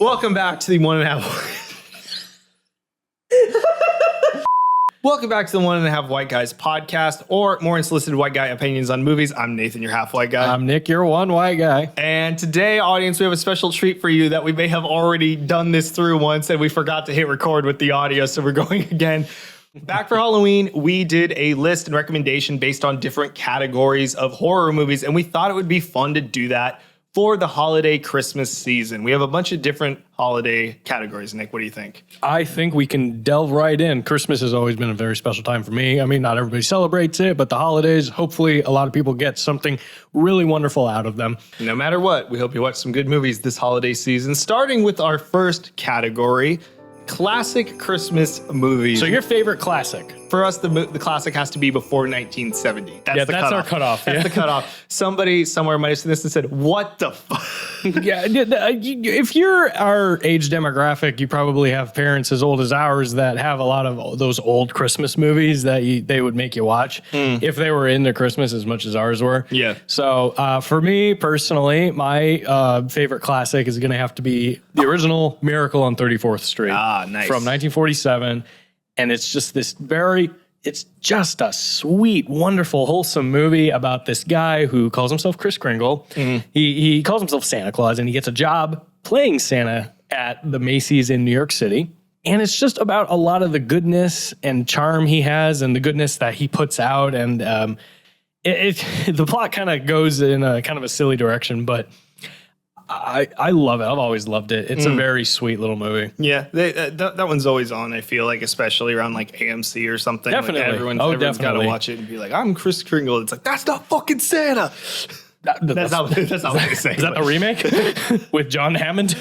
Welcome back to the One and a Half. Welcome back to the One and a Half White Guys podcast, or more unsolicited white guy opinions on movies. I'm Nathan, your half white guy. I'm Nick, your one white guy. And today, audience, we have a special treat for you that we may have already done this through once, and we forgot to hit record with the audio, so we're going again. Back for Halloween, we did a list and recommendation based on different categories of horror movies, and we thought it would be fun to do that for the holiday Christmas season. We have a bunch of different holiday categories. Nick, what do you think? I think we can delve right in. Christmas has always been a very special time for me. I mean, not everybody celebrates it, but the holidays, hopefully a lot of people get something really wonderful out of them. No matter what, we hope you watch some good movies this holiday season, starting with our first category, classic Christmas movies. So your favorite classic? For us, the classic has to be before 1970. That's our cutoff. That's the cutoff. Somebody somewhere might have seen this and said, what the fuck? Yeah, if you're our age demographic, you probably have parents as old as ours that have a lot of those old Christmas movies that they would make you watch if they were into Christmas as much as ours were. Yeah. So for me personally, my favorite classic is going to have to be the original Miracle on 34th Street. Ah, nice. From 1947. And it's just it's just a sweet, wonderful, wholesome movie about this guy who calls himself Kris Kringle. Mm-hmm. He calls himself Santa Claus, and he gets a job playing Santa at the Macy's in New York City. And it's just about a lot of the goodness and charm he has and the goodness that he puts out. And the plot kind of goes in a kind of a silly direction, but I love it. I've always loved it. It's a very sweet little movie. Yeah, that one's always on, I feel like, especially around like AMC or something. Definitely. Like everyone's got to watch it and be like, I'm Kris Kringle. It's like, that's not fucking Santa. That's not what they say. Is that the remake with John Hammond?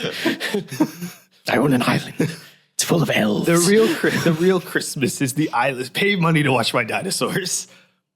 I own an island. It's full of elves. The real Christmas is the island. Pay money to watch my dinosaurs.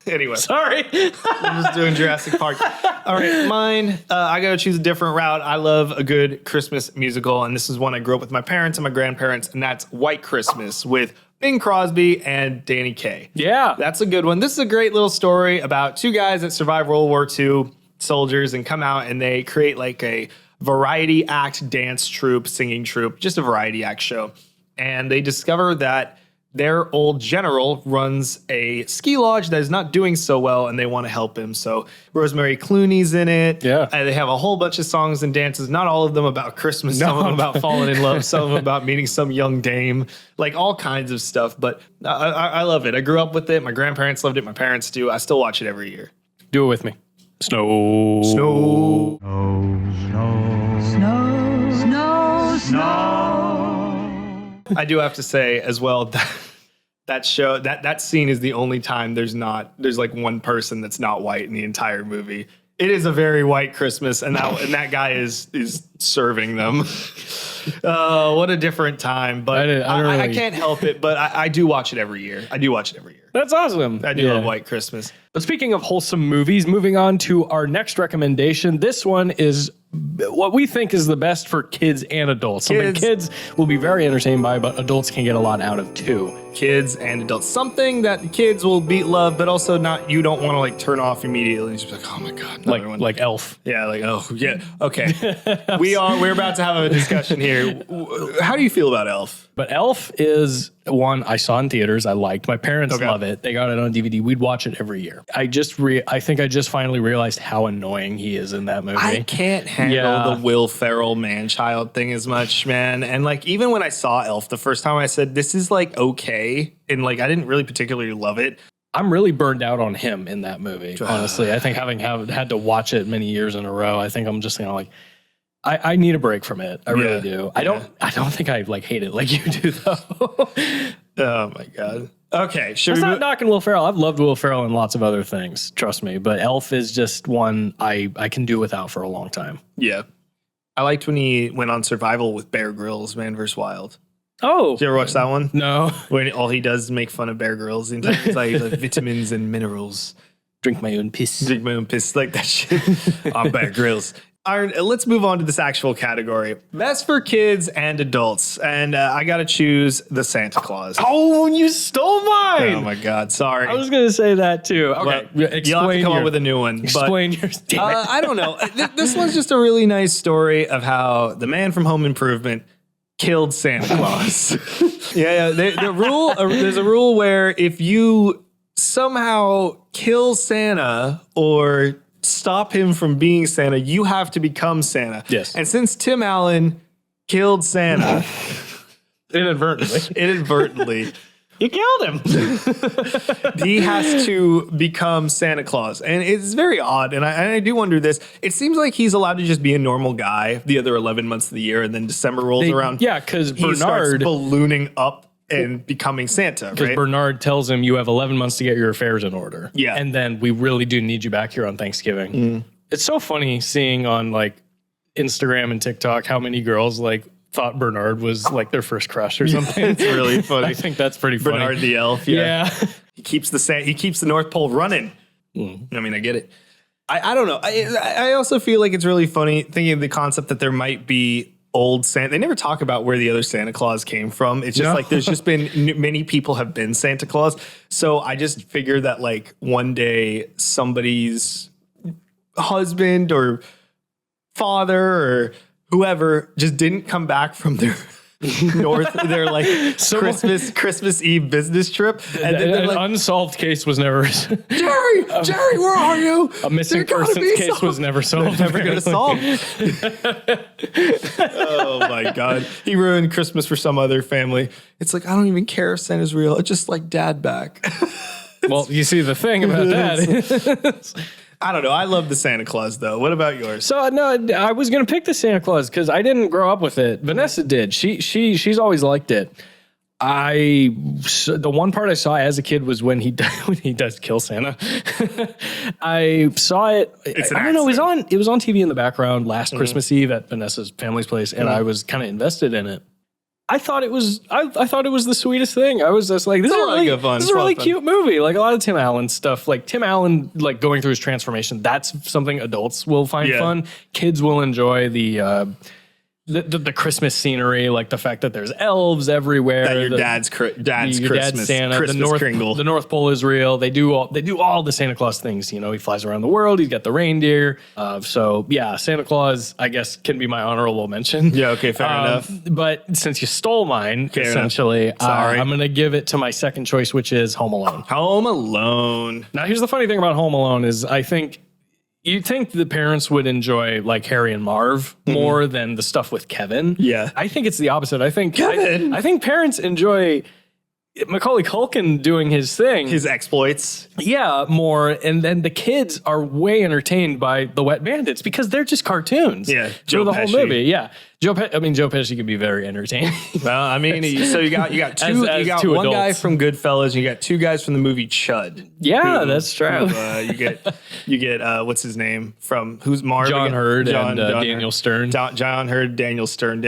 Anyway. Sorry. I'm just doing Jurassic Park. All right, mine, I got to choose a different route. I love a good Christmas musical, and this is one I grew up with my parents and my grandparents, and that's White Christmas with Bing Crosby and Danny Kaye. Yeah. That's a good one. This is a great little story about two guys that survived World War II, soldiers, and come out and they create like a variety act dance troupe, singing troupe, just a variety act show. And they discover that their old general runs a ski lodge that is not doing so well, and they want to help him. So Rosemary Clooney's in it. Yeah. And they have a whole bunch of songs and dances, not all of them about Christmas, some of them about falling in love, some of them about meeting some young dame, like all kinds of stuff. But I love it. I grew up with it. My grandparents loved it. My parents do. I still watch it every year. Do it with me. Snow. Snow. Snow. Snow. Snow. Snow. I do have to say as well that show, that scene is the only time there's like one person that's not white in the entire movie. It is a very white Christmas, and that guy is serving them. What a different time. But I can't help it, but I do watch it every year. That's awesome. I do love White Christmas. But speaking of wholesome movies, moving on to our next recommendation. This one is what we think is the best for kids and adults. Something kids will be very entertained by, but adults can get a lot out of too. Kids and adults. Something that kids will love, but also you don't want to like turn off immediately. It's just like, oh my God. Like Elf. Yeah, like, oh yeah. Okay. We're about to have a discussion here. How do you feel about Elf? But Elf is one I saw in theaters. I liked. My parents love it. They got it on DVD. We'd watch it every year. I think I just finally realized how annoying he is in that movie. I can't handle the Will Ferrell man-child thing as much, man. And like, even when I saw Elf the first time, I said, this is like okay. And like, I didn't really particularly love it. I'm really burned out on him in that movie, honestly. I think having had to watch it many years in a row, I think I'm just like, I need a break from it. I really do. I don't think I like hate it like you do though. Oh my God. Okay. That's not knocking Will Ferrell. I've loved Will Ferrell and lots of other things. Trust me. But Elf is just one I can do without for a long time. Yeah. I liked when he went on Survival with Bear Grylls, Man vs. Wild. Oh. Did you ever watch that one? No. When all he does is make fun of Bear Grylls. It's like vitamins and minerals. Drink my own piss. Like that shit. On Bear Grylls. let's move on to this actual category. Best for kids and adults. And I got to choose the Santa Claus. Oh, you stole mine. Oh my God. Sorry. I was going to say that too. Okay. You'll have to come up with a new one. Explain yours. Damn it. I don't know. This one's just a really nice story of how the man from Home Improvement killed Santa Claus. There's a rule where if you somehow kill Santa or stop him from being Santa, you have to become Santa. Yes. And since Tim Allen killed Santa inadvertently, You killed him. he has to become Santa Claus. And it's very odd. And I do wonder this. It seems like he's allowed to just be a normal guy the other 11 months of the year. And then December rolls around. Yeah, because he starts Bernard ballooning up and becoming Santa, right? Bernard tells him you have 11 months to get your affairs in order. Yeah. And then we really do need you back here on Thanksgiving. It's so funny seeing on like Instagram and TikTok how many girls like thought Bernard was like their first crush or something. It's really funny. I think that's pretty funny. Bernard the elf. Yeah. He keeps the North Pole running. I mean, I get it. I don't know. I also feel like it's really funny thinking of the concept that there might be old Santa. They never talk about where the other Santa Claus came from. It's just like there's just been many people have been Santa Claus. So I just figure that like one day somebody's husband or father or whoever just didn't come back from their their like Christmas Eve business trip, and then An like, unsolved case was never Jerry, where are you? a missing persons case was never solved. Never gonna solve. Oh my God, he ruined Christmas for some other family. It's like I don't even care if Santa's real. It's just like dad back. Well, you see the thing about that. I don't know. I love the Santa Claus though. What about yours? So no, I was gonna pick the Santa Claus because I didn't grow up with it. Vanessa did. She's always liked it. The one part I saw as a kid was when he does kill Santa. I saw it. I don't know. It was on TV in the background last Christmas Eve at Vanessa's family's place, and I was kind of invested in it. I thought it was the sweetest thing. I was just like, this is a really cute movie. Like a lot of Tim Allen stuff, like Tim Allen, like going through his transformation. That's something adults will find fun. Kids will enjoy the Christmas scenery, like the fact that there's elves everywhere. That your dad's Christmas, Santa, Christmas Kringle. The North Pole is real. They do all the Santa Claus things. You know, he flies around the world. He's got the reindeer. So yeah, Santa Claus, I guess, can be my honorable mention. Yeah, okay, fair enough. But since you stole mine, essentially, I'm going to give it to my second choice, which is Home Alone. Home Alone. Now, here's the funny thing about Home Alone is I think you'd think the parents would enjoy like Harry and Marv more than the stuff with Kevin. Yeah. I think it's the opposite. I think I think parents enjoy Macaulay Culkin doing his thing. His exploits. Yeah, more. And then the kids are way entertained by the Wet Bandits because they're just cartoons. Yeah. Joe the whole movie. Yeah. Joe Pesci can be very entertaining. Well, I mean, so you got two, as you got two one guy adults. from Goodfellas, and you got two guys from the movie Chud. Yeah, that's true. You get what's his name from who's Marv? John again? Hurd and John Daniel Stern. John Hurd, Daniel Stern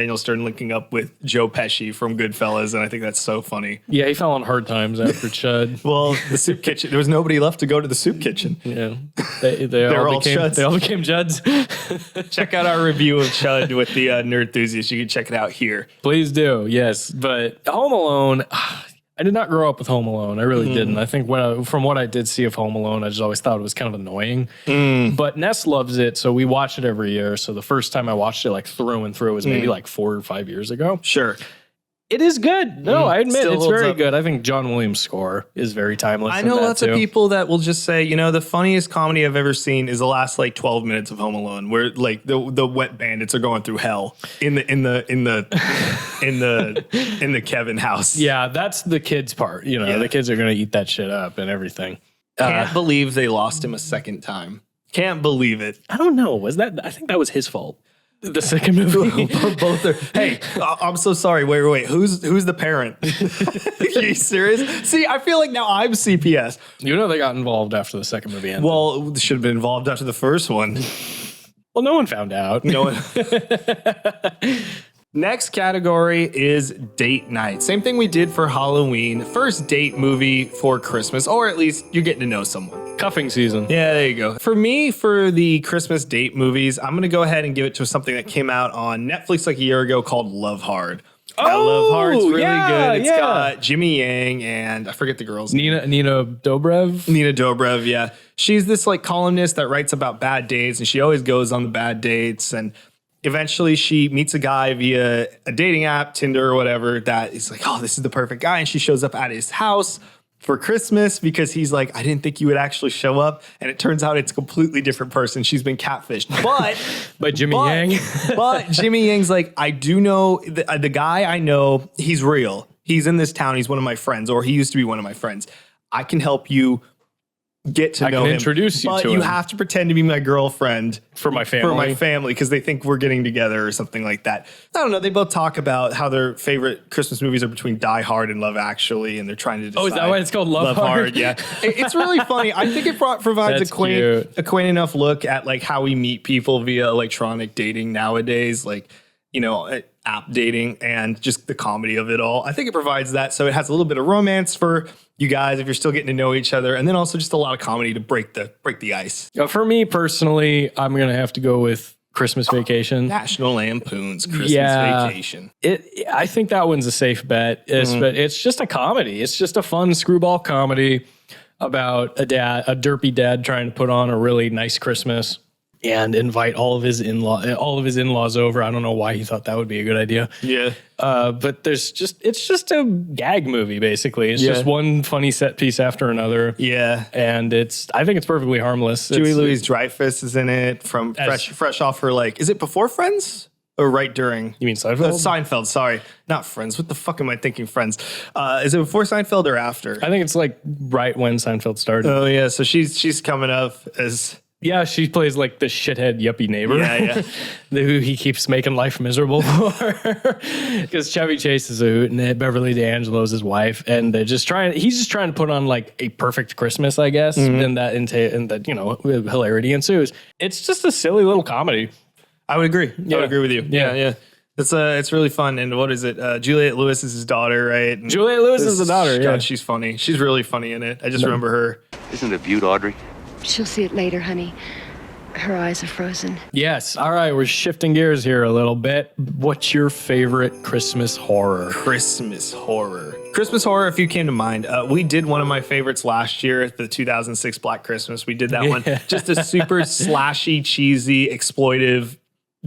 linking up with Joe Pesci from Goodfellas, and I think that's so funny. Yeah, he fell on hard times after Chud. Well, the soup kitchen. There was nobody left to go to the soup kitchen. Yeah, they all became Chuds. They all became Juds. Check out our review of Chud with the Nerd Enthusiast. You can check it out here. Please do, yes. But Home Alone, I did not grow up with Home Alone. I really didn't. I think from what I did see of Home Alone, I just always thought it was kind of annoying. But Ness loves it, so we watch it every year. So the first time I watched it like through and through was maybe like 4 or 5 years ago. Sure. It is good. No, I admit Still it's holds very up. good. I think John Williams' score is very timeless. I know lots of people that will just say, you know, the funniest comedy I've ever seen is the last like 12 minutes of Home Alone, where like the wet bandits are going through hell in the Kevin house. Yeah, that's the kids part. You know, the kids are going to eat that shit up and everything. Can't believe they lost him a second time. Can't believe it. I don't know. I think that was his fault. The second movie. Both are. Hey, I'm so sorry. Wait. Who's the parent? Are you serious? See, I feel like now I'm CPS. You know they got involved after the second movie ended. Well, they should have been involved after the first one. Well, no one found out. No one. Next category is date night. Same thing we did for Halloween. First date movie for Christmas, or at least you're getting to know someone. Cuffing season. Yeah, there you go. For me, for the Christmas date movies, I'm going to go ahead and give it to something that came out on Netflix like a year ago called Love Hard. Love Hard's really good. It's got Jimmy Yang and I forget the girl's name. Nina Dobrev. Nina Dobrev, yeah. She's this like columnist that writes about bad dates, and she always goes on the bad dates. And eventually she meets a guy via a dating app, Tinder or whatever, that is like, oh, this is the perfect guy. And she shows up at his house for Christmas because he's like, I didn't think you would actually show up. And it turns out it's a completely different person. She's been catfished. But by Jimmy Yang. But Jimmy Yang's like, I do know the guy I know, he's real. He's in this town. He's one of my friends, or he used to be one of my friends. I can help you get to know him. I can introduce you to him. But you have to pretend to be my girlfriend. For my family. Because they think we're getting together or something like that. I don't know. They both talk about how their favorite Christmas movies are between Die Hard and Love Actually, and they're trying to decide. Oh, is that why it's called Love Hard? Yeah. It's really funny. I think it provides a quaint enough look at like how we meet people via electronic dating nowadays. Like, you know, app dating and just the comedy of it all. I think it provides that. So it has a little bit of romance for you guys if you're still getting to know each other, and then also just a lot of comedy to break the ice. For me personally, I'm gonna have to go with Christmas Vacation. National Lampoon's Christmas Vacation. I think that one's a safe bet. But it's just a comedy. It's just a fun screwball comedy about a derpy dad trying to put on a really nice Christmas and invite all of his in-laws over. I don't know why he thought that would be a good idea. Yeah. But it's just a gag movie, basically. It's just one funny set piece after another. Yeah. And I think it's perfectly harmless. Julie Louis-Dreyfus is in it from fresh off her, like, is it before Friends? Or right during? You mean Seinfeld? Seinfeld, sorry. Not Friends. What the fuck am I thinking, Friends? Is it before Seinfeld or after? I think it's like right when Seinfeld started. Oh, yeah. So she's coming up as... Yeah, she plays like the shithead yuppie neighbor. Yeah. Who he keeps making life miserable for. Because Chevy Chase is a hoot and Beverly D'Angelo's his wife. And he's just trying to put on like a perfect Christmas, I guess. And that, you know, hilarity ensues. It's just a silly little comedy. I would agree. Yeah. I would agree with you. Yeah. It's really fun. And what is it? Juliette Lewis is his daughter, right? And Juliette Lewis is the daughter, God, she's funny. She's really funny in it. I just remember her. Isn't it a beaut, Audrey? She'll see it later, honey. Her eyes are frozen. Yes. All right. We're shifting gears here a little bit. What's your favorite Christmas horror? Christmas horror, if you came to mind. We did one of my favorites last year, the 2006 Black Christmas. We did that one. Just a super slashy, cheesy, exploitive,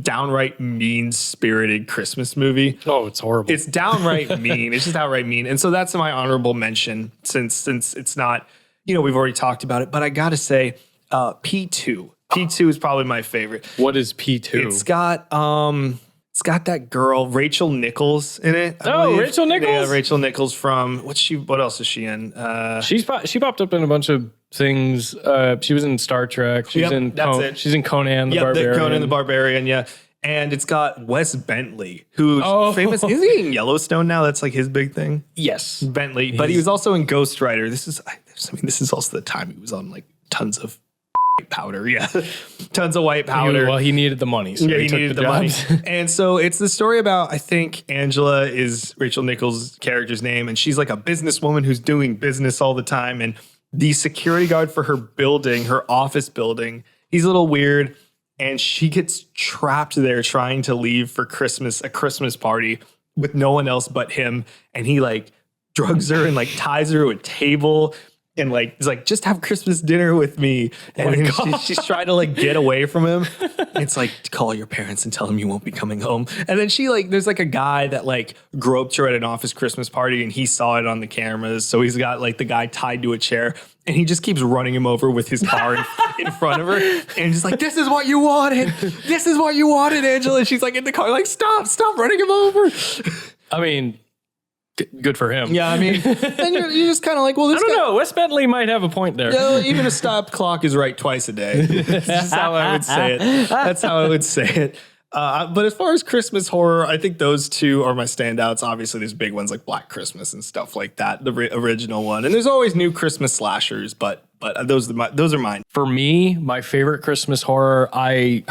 downright mean-spirited Christmas movie. Oh, it's horrible. It's downright mean. It's just outright mean. And so that's my honorable mention since it's not, you know, we've already talked about it, but I got to say P2. P2 is probably my favorite. What is P2? It's got that girl, Rachel Nichols, in it. Rachel Nichols? Yeah, Rachel Nichols from what else is she in? She popped up in a bunch of things. She was in Star Trek. She's in Conan the Barbarian. Conan the Barbarian, yeah. And it's got Wes Bentley, who's famous. Is he in Yellowstone now? That's like his big thing. Yes. Bentley. But he was also in Ghost Rider. This is also the time he was on like tons of white powder. Yeah. Tons of white powder. He needed the money. So he needed the money. And so it's the story about, I think Angela is Rachel Nichols' character's name. And she's like a businesswoman who's doing business all the time. And the security guard for her building, her office building, he's a little weird. And she gets trapped there trying to leave for a Christmas party with no one else but him. And he like drugs her and like ties her to a table and like he's like, just have Christmas dinner with me. And she's trying to like get away from him. It's like, call your parents and tell them you won't be coming home. And then there's like a guy that like groped her at an office Christmas party and he saw it on the cameras. So he's got like the guy tied to a chair and he just keeps running him over with his car in front of her. And he's like, this is what you wanted. This is what you wanted, Angela. And she's like in the car, like, stop running him over. I mean, good for him. Yeah, I mean, then you're just kind of like, well, this I don't know. Wes Bentley might have a point there. Even a stopped clock is right twice a day. That's how I would say it. That's how I would say it. But as far as Christmas horror, I think those two are my standouts. Obviously, there's big ones like Black Christmas and stuff like that, the original one. And there's always new Christmas slashers, but But those are mine. For me, my favorite Christmas horror, I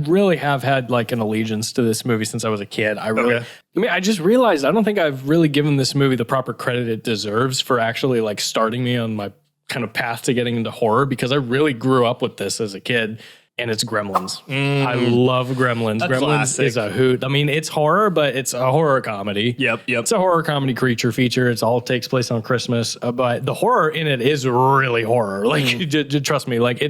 really have had like an allegiance to this movie since I was a kid. I just realized I don't think I've really given this movie the proper credit it deserves for actually like starting me on my kind of path to getting into horror, because I really grew up with this as a kid. And it's Gremlins. I love Gremlins. Gremlins classic. is a hoot. I mean, it's horror, but it's a horror comedy. Yep. It's a horror comedy creature feature. It all takes place on Christmas, but the horror in it is really horror. Like, trust me, like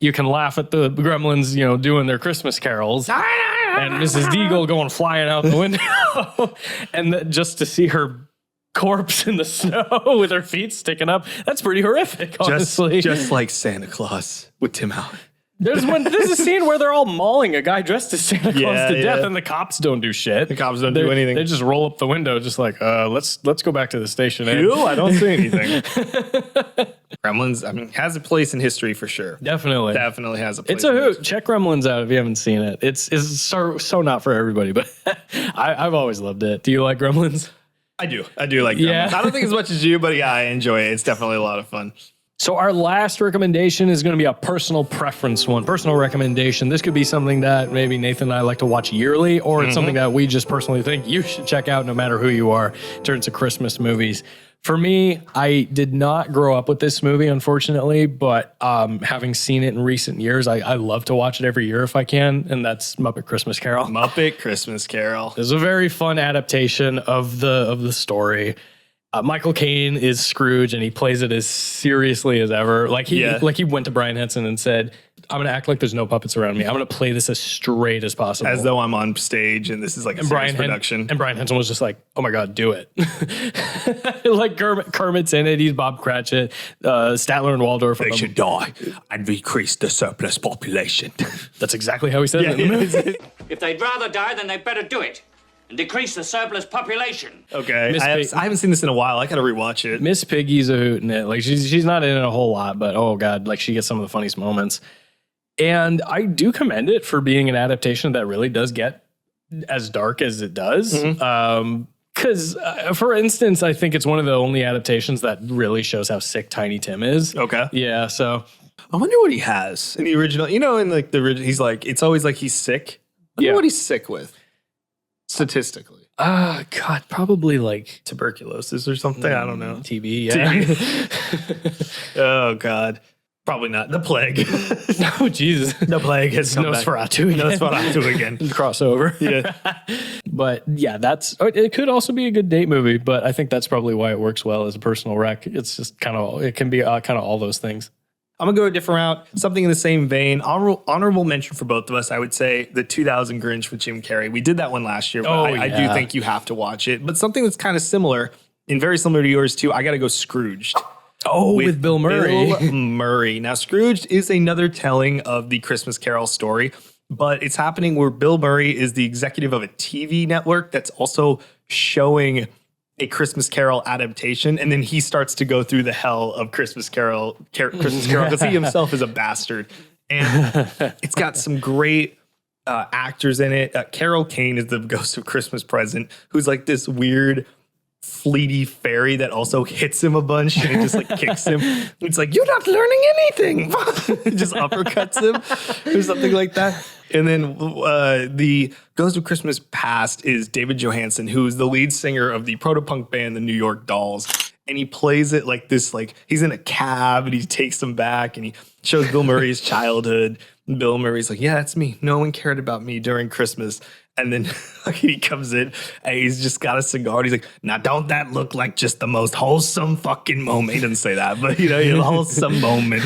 you can laugh at the Gremlins, doing their Christmas carols, and Mrs. Deagle going flying out the window, and just to see her corpse in the snow with her feet sticking up, that's pretty horrific, honestly. Just like Santa Claus with Tim Allen. There's a scene where they're all mauling a guy dressed as Santa Claus to death, and the cops don't do shit. The cops don't do anything. They just roll up the window, just like, let's go back to the station. I don't see anything. Gremlins, I mean, has a place in history for sure. Definitely has a place. It's a hoot. Check Gremlins out if you haven't seen it. It's so not for everybody, but I've always loved it. Do you like Gremlins? I do like Gremlins. Yeah. I don't think as much as you, but yeah, I enjoy it. It's definitely a lot of fun. So our last recommendation is going to be a personal preference one, personal recommendation. This could be something that maybe Nathan and I like to watch yearly, or it's something that we just personally think you should check out no matter who you are in terms of Christmas movies. For me, I did not grow up with this movie, unfortunately, but having seen it in recent years, I love to watch it every year if I can, and that's Muppet Christmas Carol. Muppet Christmas Carol. It's a very fun adaptation of the story. Michael Caine is Scrooge, and he plays it as seriously as ever. Like he went to Brian Henson and said, "I'm going to act like there's no puppets around me. I'm going to play this as straight as possible, as though I'm on stage and this is like a serious production." And Brian Henson was just like, "Oh my God, do it!" Like Kermit's in it. He's Bob Cratchit. Statler and Waldorf. They should die and decrease the surplus population. That's exactly how he said it in the movie. If they'd rather die, then they'd better do it and decrease the surplus population. Okay, I haven't seen this in a while. I gotta rewatch it. Miss Piggy's a hoot in it. Like she's not in it a whole lot, but oh God, like she gets some of the funniest moments. And I do commend it for being an adaptation that really does get as dark as it does. Because, for instance, I think it's one of the only adaptations that really shows how sick Tiny Tim is. Okay. Yeah, so. I wonder what he has in the original. In like the original, he's like, it's always like he's sick. I wonder what he's sick with, statistically. God, probably like tuberculosis or something. I don't know. TB, yeah. TB. Oh, God. Probably not. The plague. No, Jesus. The plague has come back. Nosferatu again. Crossover. Yeah. But yeah, it could also be a good date movie, but I think that's probably why it works well as a personal rec. It's just it can be kind of all those things. I'm going to go a different route. Something in the same vein. Honorable mention for both of us, I would say the 2000 Grinch with Jim Carrey. We did that one last year, but I do think you have to watch it. But something that's kind of similar, and very similar to yours too, I got to go Scrooged. Oh, with Bill Murray. Bill Murray. Now, Scrooged is another telling of the Christmas Carol story, but it's happening where Bill Murray is the executive of a TV network that's also showing a Christmas Carol adaptation, and then he starts to go through the hell of Christmas Carol, because he himself is a bastard. And it's got some great actors in it. Carol Kane is the ghost of Christmas Present, who's like this weird, fleety fairy that also hits him a bunch and it just like kicks him. It's like, you're not learning anything. It just uppercuts him or something like that. And then the Ghost of Christmas Past is David Johansen, who is the lead singer of the proto-punk band, the New York Dolls. And he plays it like this, like he's in a cab and he takes them back and he shows Bill Murray's childhood. And Bill Murray's like, yeah, that's me. No one cared about me during Christmas. And then he comes in and he's just got a cigar. And he's like, now don't that look like just the most wholesome fucking moment? He doesn't say that, but a wholesome moment.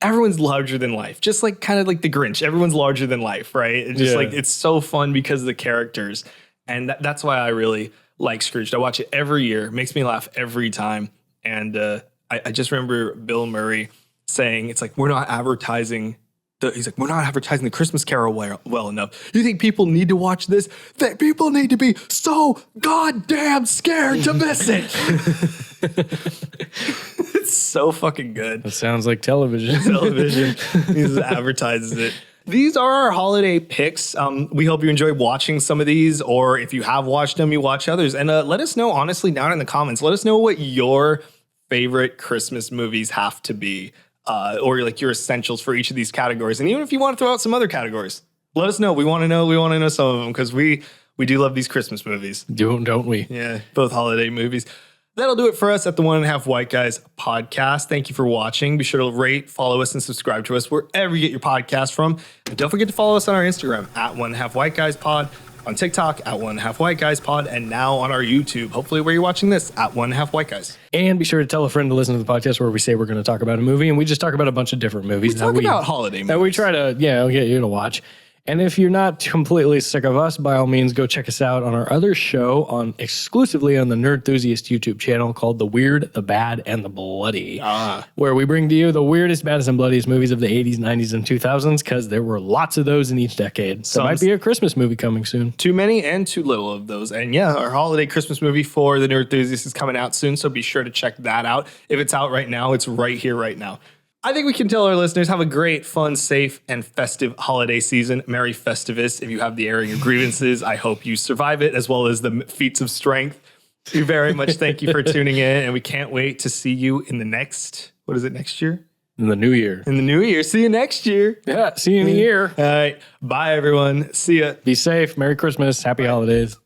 Everyone's larger than life. Just like kind of like the Grinch. Everyone's larger than life, right? It's just like, it's so fun because of the characters. And that's why I really like Scrooge. I watch it every year. It makes me laugh every time. And I just remember Bill Murray saying, it's like, we're not advertising. He's like, we're not advertising the Christmas Carol well enough. You think people need to watch this? That people need to be so goddamn scared to miss it. It's so fucking good. It sounds like television. He just advertises it. These are our holiday picks. We hope you enjoy watching some of these, or if you have watched them, you watch others. And let us know, honestly, down in the comments. Let us know what your favorite Christmas movies have to be. or like your essentials for each of these categories. And even if you want to throw out some other categories, let us know. We want to know some of them because we do love these Christmas movies. Don't we? Yeah, both holiday movies. That'll do it for us at the One and a Half White Guys podcast. Thank you for watching. Be sure to rate, follow us, and subscribe to us wherever you get your podcast from. And don't forget to follow us on our Instagram at One and a Half White Guys Pod, on TikTok at One and a Half White Guys Pod, and now on our YouTube, hopefully where you're watching this, at One and a Half White Guys. And be sure to tell a friend to listen to the podcast where we say we're going to talk about a movie, and we just talk about a bunch of different movies. We talk about holiday movies. That we try to, get you to watch. And if you're not completely sick of us, by all means, go check us out on our other show exclusively on the Nerdthusiast YouTube channel called The Weird, The Bad, and The Bloody, where we bring to you the weirdest, baddest, and bloodiest movies of the 80s, 90s, and 2000s, because there were lots of those in each decade. So might be a Christmas movie coming soon. Too many and too little of those. And yeah, our holiday Christmas movie for the Nerdthusiast is coming out soon, so be sure to check that out. If it's out right now, it's right here, right now. I think we can tell our listeners have a great, fun, safe, and festive holiday season. Merry Festivus. If you have the airing of grievances, I hope you survive it, as well as the feats of strength. We very much thank you for tuning in, and we can't wait to see you in the next, what is it, next year? In the new year. In the new year. See you next year. Yeah, see you in a year. All right. Bye, everyone. See ya. Be safe. Merry Christmas. Happy holidays.